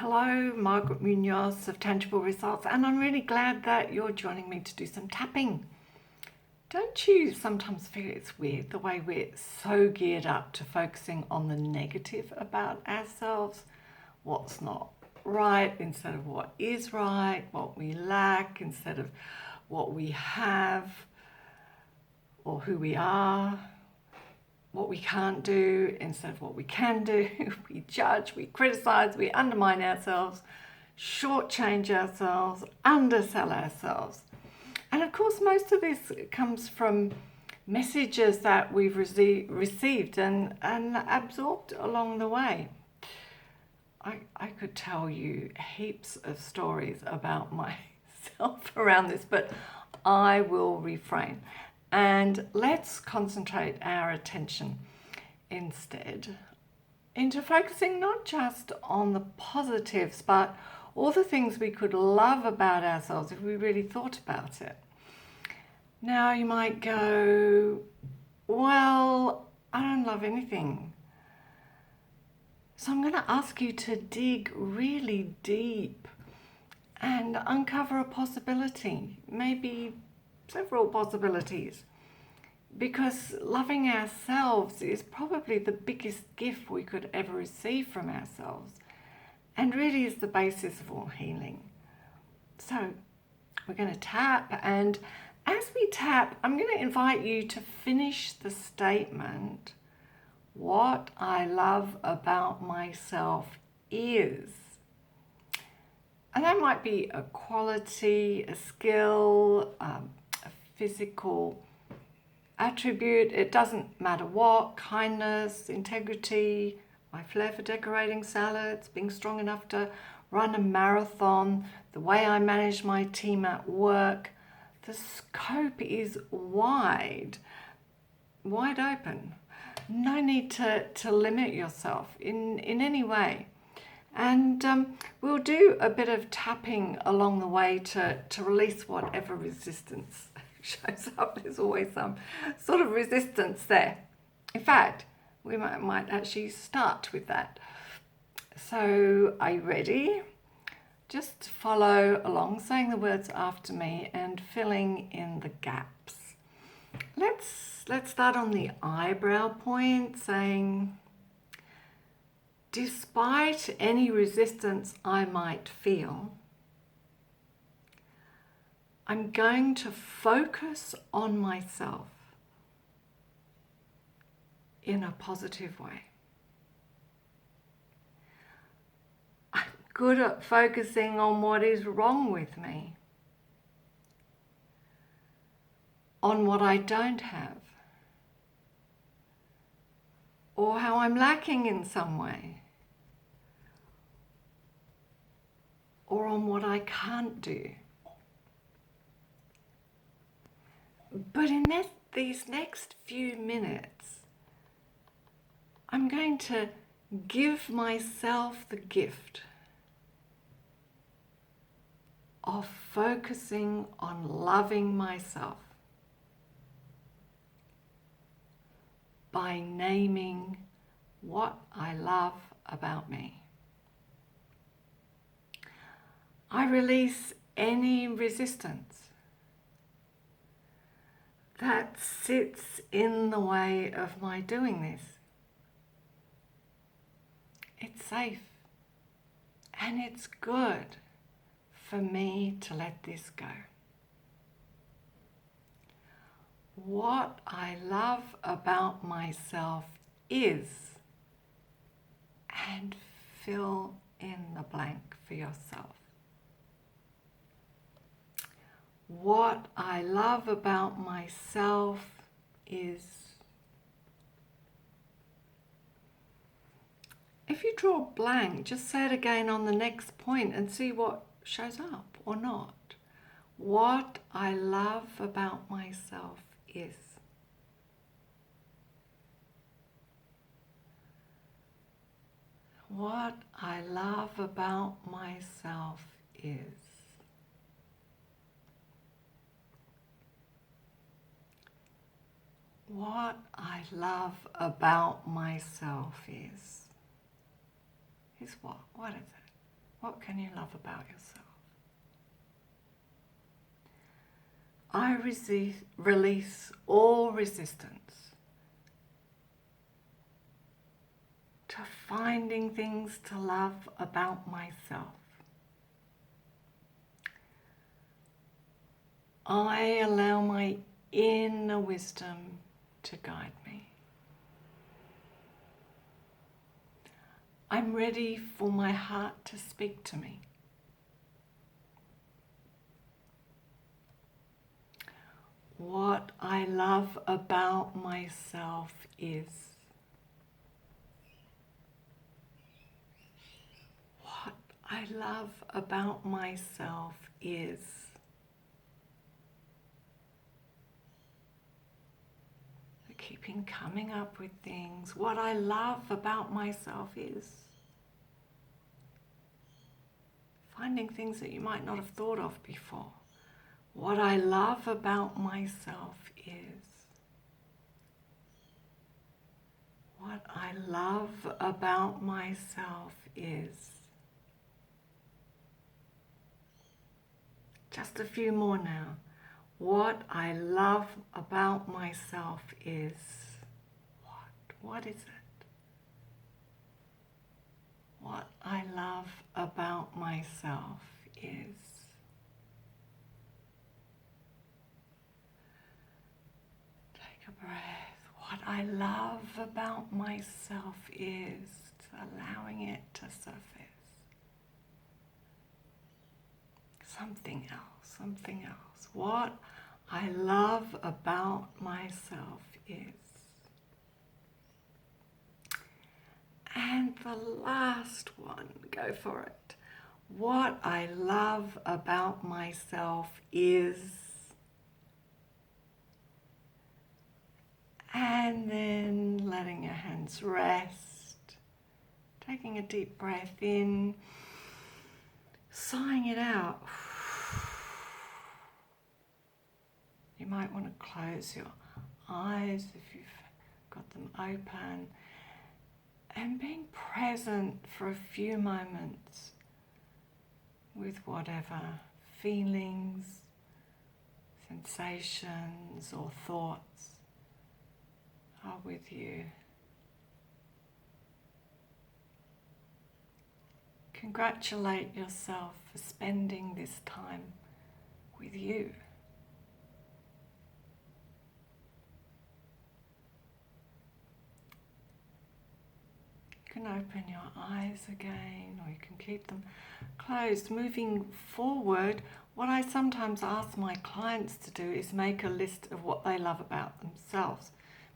Hello, Margaret Munoz of Tangible Results, and I'm really glad that you're joining me to do some tapping. Don't you sometimes feel it's weird the way we're so geared up to focusing on the negative about ourselves, what's not right instead of what is right, what we lack instead of what we have or who we are, what we can't do instead of what we can do. We judge, we criticize, we undermine ourselves, shortchange ourselves, undersell ourselves. And of course, most of this comes from messages that we've received and absorbed along the way. I could tell you heaps of stories about myself around this, but I will refrain. And let's concentrate our attention instead into focusing not just on the positives, but all the things we could love about ourselves if we really thought about it. Now you might go, well, I don't love anything. So I'm going to ask you to dig really deep and uncover a possibility, maybe several possibilities, because loving ourselves is probably the biggest gift we could ever receive from ourselves and really is the basis of all healing. So we're going to tap, and as we tap, I'm going to invite you to finish the statement, what I love about myself is. And that might be a quality, a skill, a physical attribute. It doesn't matter what, kindness, integrity, my flair for decorating salads, being strong enough to run a marathon, the way I manage my team at work. The scope is wide open. No need to limit yourself in any way. And we'll do a bit of tapping along the way to release whatever resistance shows up. There's always some sort of resistance there. In fact, we might actually start with that. So are you ready? Just follow along, saying the words after me and filling in the gaps. Let's start on the eyebrow point, saying, despite any resistance I might feel, I'm going to focus on myself in a positive way. I'm good at focusing on what is wrong with me, on what I don't have, or how I'm lacking in some way, or on what I can't do. But in these next few minutes, I'm going to give myself the gift of focusing on loving myself by naming what I love about me. I release any resistance that sits in the way of my doing this. It's safe and it's good for me to let this go. What I love about myself is, and fill in the blank for yourself. What I love about myself is. If you draw a blank, just say it again on the next point and see what shows up or not. What I love about myself is. What I love about myself is. What I love about myself is what? What is it? What can you love about yourself? I release all resistance to finding things to love about myself. I allow my inner wisdom to guide me. I'm ready for my heart to speak to me. What I love about myself is. What I love about myself is. Keeping coming up with things. What I love about myself is. Finding things that you might not have thought of before. What I love about myself is. What I love about myself is. Just a few more now. What I love about myself is. What is it? What I love about myself is. Take a breath. What I love about myself is, allowing it to surface. Something else, something else. What I love about myself is. And the last one, go for it. What I love about myself is. And then letting your hands rest. Taking a deep breath in. Sighing it out. You might want to close your eyes if you've got them open. And being present for a few moments with whatever feelings, sensations or thoughts are with you. Congratulate yourself for spending this time with you. You can open your eyes again, or you can keep them closed. Moving forward, what I sometimes ask my clients to do is make a list of what they love about themselves.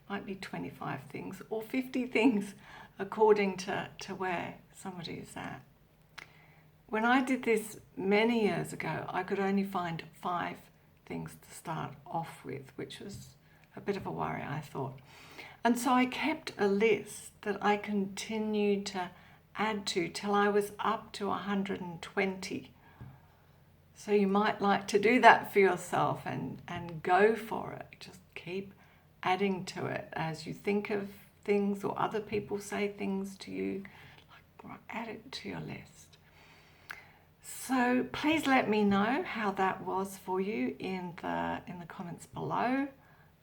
Might be 25 things or 50 things according to where somebody is at. When I did this many years ago, I could only find 5 things to start off with, which was a bit of a worry, I thought. And so I kept a list that I continued to add to till I was up to 120. So you might like to do that for yourself and go for it. Just keep adding to it as you think of things or other people say things to you. Add it to your list. So please let me know how that was for you in the comments below.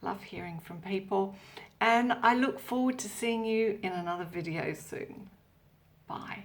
Love hearing from people. And I look forward to seeing you in another video soon. Bye.